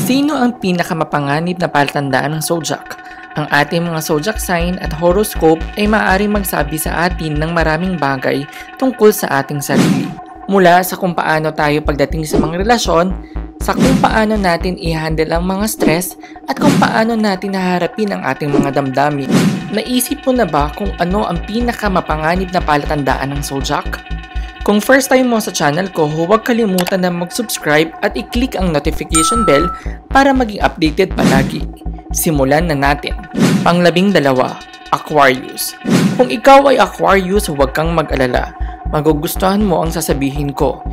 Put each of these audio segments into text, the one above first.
Sino ang pinakamapanganib na palatandaan ng zodiac? Ang ating mga zodiac sign at horoscope ay maaaring magsabi sa atin ng maraming bagay tungkol sa ating sarili. Mula sa kung paano tayo pagdating sa mga relasyon, sa kung paano natin i-handle ang mga stress, at kung paano natin haharapin ang ating mga damdamin. Naisip mo na ba kung ano ang pinakamapanganib na palatandaan ng zodiac? Kung first time mo sa channel ko, huwag kalimutan na mag-subscribe at i-click ang notification bell para maging updated palagi. Simulan na natin. Pang-12, Aquarius. Kung ikaw ay Aquarius, huwag kang mag-alala. Magugustuhan mo ang sasabihin ko.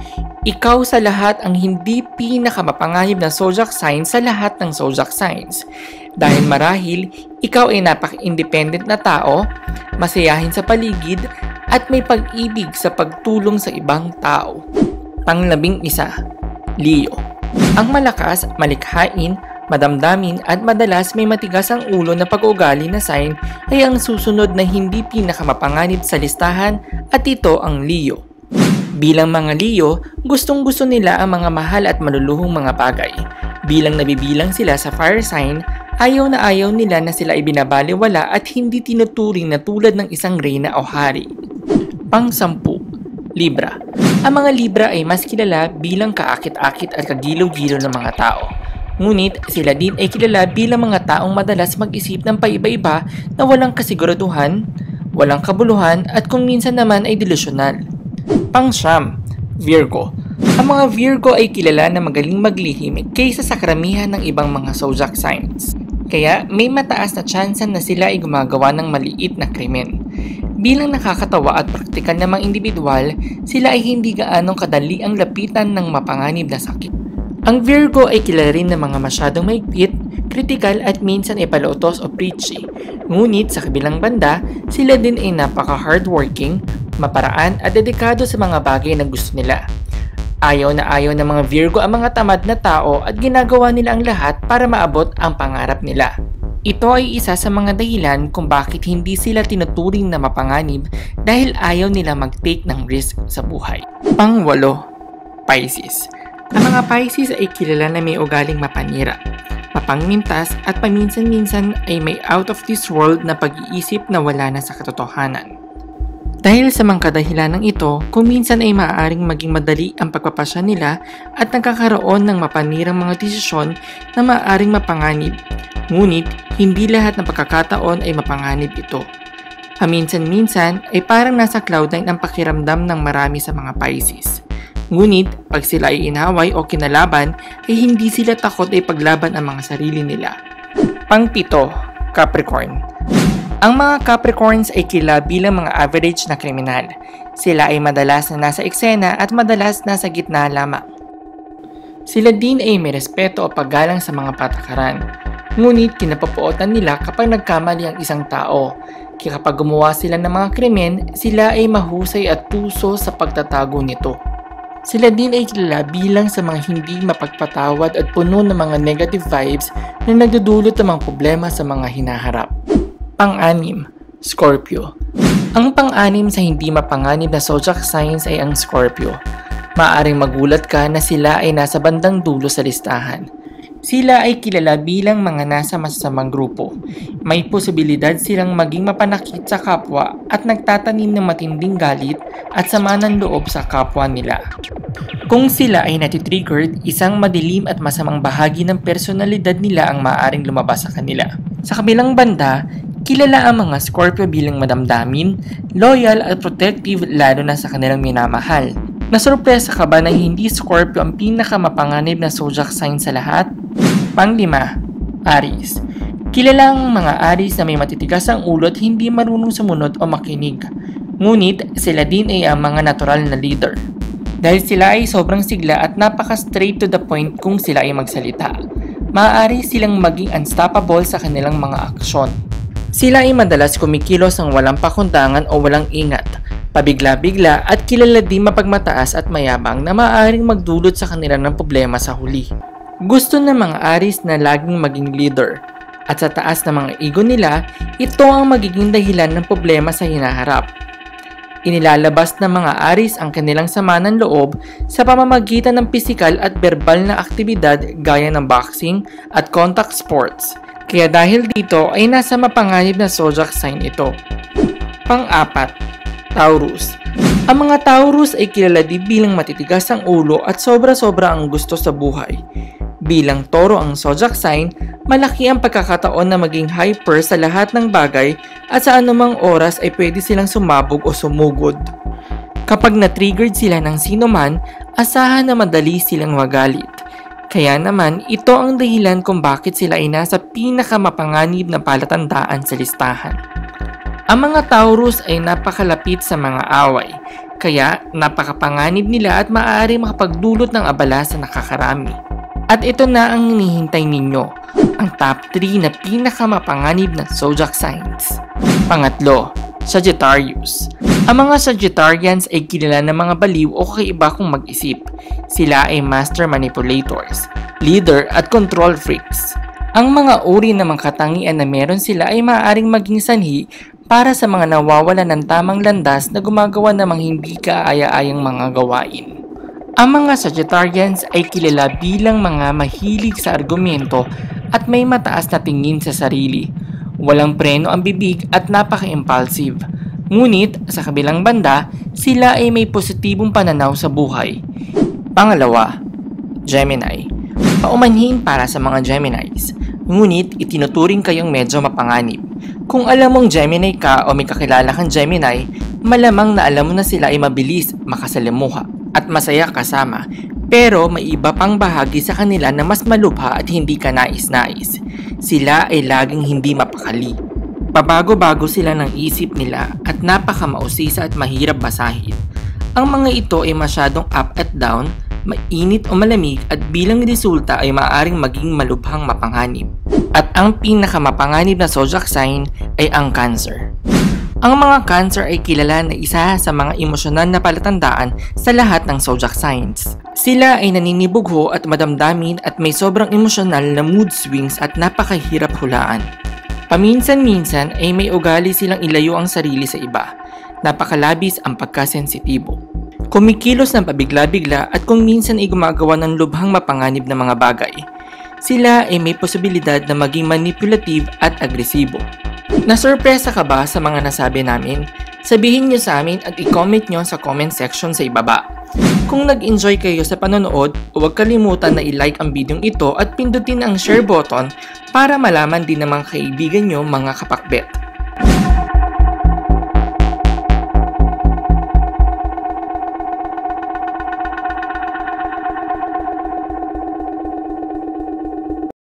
Ikaw sa lahat ang hindi pinakamapanganib na zodiac sign sa lahat ng zodiac signs. Dahil marahil, ikaw ay napaka-independent na tao, masayahin sa paligid, at may pag-ibig sa pagtulong sa ibang tao. Pang-11, Leo. Ang malakas, malikhain, madamdamin at madalas may matigas ang ulo na pag-uugali na sign ay ang susunod na hindi pinakamapanganib sa listahan, at ito ang Leo. Bilang mga Leo, gustong-gusto nila ang mga mahal at maluluhong mga bagay. Bilang nabibilang sila sa fire sign, ayaw na ayaw nila na sila ay binabaliwala at hindi tinuturing na tulad ng isang reyna o hari. Pang-10, Libra. Ang mga Libra ay mas kilala bilang kaakit-akit at kagilaw-gilaw ng mga tao. Ngunit sila din ay kilala bilang mga taong madalas mag-isip ng paiba-iba na walang kasiguraduhan, walang kabuluhan at kung minsan naman ay delusyonal. Pang-9, Virgo. Ang mga Virgo ay kilala na magaling maglihim kaysa sa karamihan ng ibang mga zodiac signs. Kaya may mataas na tsansa na sila ay gumagawa ng maliit na krimen. Bilang nakakatawa at praktikal na mga individual, sila ay hindi gaanong kadali ang lapitan ng mapanganib na sakit. Ang Virgo ay kilala rin ng mga masyadong maigpit, kritikal at minsan ay palautos o preachy. Ngunit sa kabilang banda, sila din ay napaka-hardworking, maparaan at dedikado sa mga bagay na gusto nila. Ayaw na ayaw ng mga Virgo ang mga tamad na tao at ginagawa nila ang lahat para maabot ang pangarap nila. Ito ay isa sa mga dahilan kung bakit hindi sila tinuturing na mapanganib dahil ayaw nila mag-take ng risk sa buhay. Pang-8, Pisces. Ang mga Pisces ay kilala na may ugaling mapanira, mapangmintas at paminsan-minsan ay may out of this world na pag-iisip na wala na sa katotohanan. Dahil sa mga kadahilan ng ito, kung minsan ay maaaring maging madali ang pagpapasya nila at nagkakaroon ng mapanirang mga desisyon na maaaring mapanganib. Ngunit, hindi lahat ng pagkakataon ay mapanganib ito. Paminsan-minsan ay parang nasa cloud9 ang pakiramdam ng marami sa mga Pisces. Ngunit, pag sila ay inaway o kinalaban, ay hindi sila takot ay paglaban ang mga sarili nila. Pang-7, Capricorn. Ang mga Capricorns ay kilala bilang mga average na kriminal. Sila ay madalas na nasa eksena at madalas nasa gitna lamang. Sila din ay may respeto o paggalang sa mga patakaran. Ngunit kinapapuotan nila kapag nagkamali ang isang tao. Kaya kapag gumawa sila ng mga krimen, sila ay mahusay at tuso sa pagtatago nito. Sila din ay kilala bilang sa mga hindi mapagpatawad at puno ng mga negative vibes na nagdudulot ng mga problema sa mga hinaharap. Pang-6, Scorpio. Ang pang-6 sa hindi mapanganib na zodiac signs ay ang Scorpio. Maaring magulat ka na sila ay nasa bandang dulo sa listahan. Sila ay kilala bilang mga nasa masasamang grupo. May posibilidad silang maging mapanakit sa kapwa at nagtatanim ng matinding galit at sama ng loob sa kapwa nila. Kung sila ay natitriggered, isang madilim at masamang bahagi ng personalidad nila ang maaaring lumabas sa kanila. Sa kabilang banda, kilala ang mga Scorpio bilang madamdamin, loyal at protective lalo na sa kanilang minamahal. Nasurpresa ka ba na hindi Scorpio ang pinakamapanganib na zodiac sign sa lahat? Pang-5, Aries. Kilala ang mga Aries na may matitigas ang ulo at hindi marunong sumunod o makinig. Ngunit sila din ay ang mga natural na leader. Dahil sila ay sobrang sigla at napaka-straight to the point kung sila ay magsalita. Maaari silang maging unstoppable sa kanilang mga aksyon. Sila ay madalas kumikilos ng walang pakundangan o walang ingat, pabigla-bigla at kilala din mapagmataas at mayabang na maaaring magdulot sa kanila ng problema sa huli. Gusto ng mga Aries na laging maging leader at sa taas ng mga ego nila, ito ang magiging dahilan ng problema sa hinaharap. Inilalabas ng mga Aries ang kanilang sama ng loob sa pamamagitan ng pisikal at verbal na aktibidad gaya ng boxing at contact sports. Kaya dahil dito ay nasa mapanganib na zodiac sign ito. Pang-apat, Taurus. Ang mga Taurus ay kilala din bilang matitigas ang ulo at sobra-sobra ang gusto sa buhay. Bilang Toro ang zodiac sign, malaki ang pagkakataon na maging hyper sa lahat ng bagay at sa anumang oras ay pwede silang sumabog o sumugod. Kapag na-triggered sila ng sino man, asahan na madali silang magalit. Kaya naman, ito ang dahilan kung bakit sila ay nasa pinakamapanganib na palatandaan sa listahan. Ang mga Taurus ay napakalapit sa mga away, kaya napakapanganib nila at maaari makapagdulot ng abala sa nakakarami. At ito na ang hinihintay ninyo, ang top 3 na pinakamapanganib na zodiac signs. Pangatlo, Sagittarius. Ang mga Sagittarians ay kilala ng mga baliw o kakaiba kung mag-isip. Sila ay master manipulators, leader at control freaks. Ang mga uri ng mga katangian na meron sila ay maaaring maging sanhi para sa mga nawawalan ng tamang landas na gumagawa ng mga hindi kaaya-ayang mga gawain. Ang mga Sagittarians ay kilala bilang mga mahilig sa argumento at may mataas na tingin sa sarili. Walang preno ang bibig at napaka-impulsive. Ngunit sa kabilang banda, sila ay may positibong pananaw sa buhay. Pangalawa, Gemini. Paumanhin para sa mga Geminis. Ngunit itinuturing kayong medyo mapanganib. Kung alam mong Gemini ka o may kakilala kang Gemini, malamang na alam mo na sila ay mabilis, makasalimuha at masaya kasama, pero may iba pang bahagi sa kanila na mas malubha at hindi ka nais-nais. Sila ay laging hindi mapakali. Pabago-bago sila ng isip nila at napakamausisa at mahirap basahin. Ang mga ito ay masyadong up at down, mainit o malamig at bilang resulta ay maaaring maging malubhang mapanganib. At ang pinakamapanganib na zodiac sign ay ang Cancer. Ang mga Cancer ay kilala na isa sa mga emosyonal na palatandaan sa lahat ng zodiac signs. Sila ay naninibugho at madamdamin at may sobrang emosyonal na mood swings at napakahirap hulaan. Paminsan-minsan ay may ugali silang ilayo ang sarili sa iba. Napakalabis ang pagkasensitibo. Kumikilos ng pabigla-bigla at kung minsan ay gumagawa ng lubhang mapanganib na mga bagay. Sila ay may posibilidad na maging manipulative at agresibo. Nasurpresa ka ba sa mga nasabi namin? Sabihin nyo sa amin at i-comment nyo sa comment section sa ibaba. Kung nag-enjoy kayo sa panonood, huwag kalimutan na i-like ang video ito at pindutin ang share button para malaman din ng mga kaibigan nyo mga kapakbet.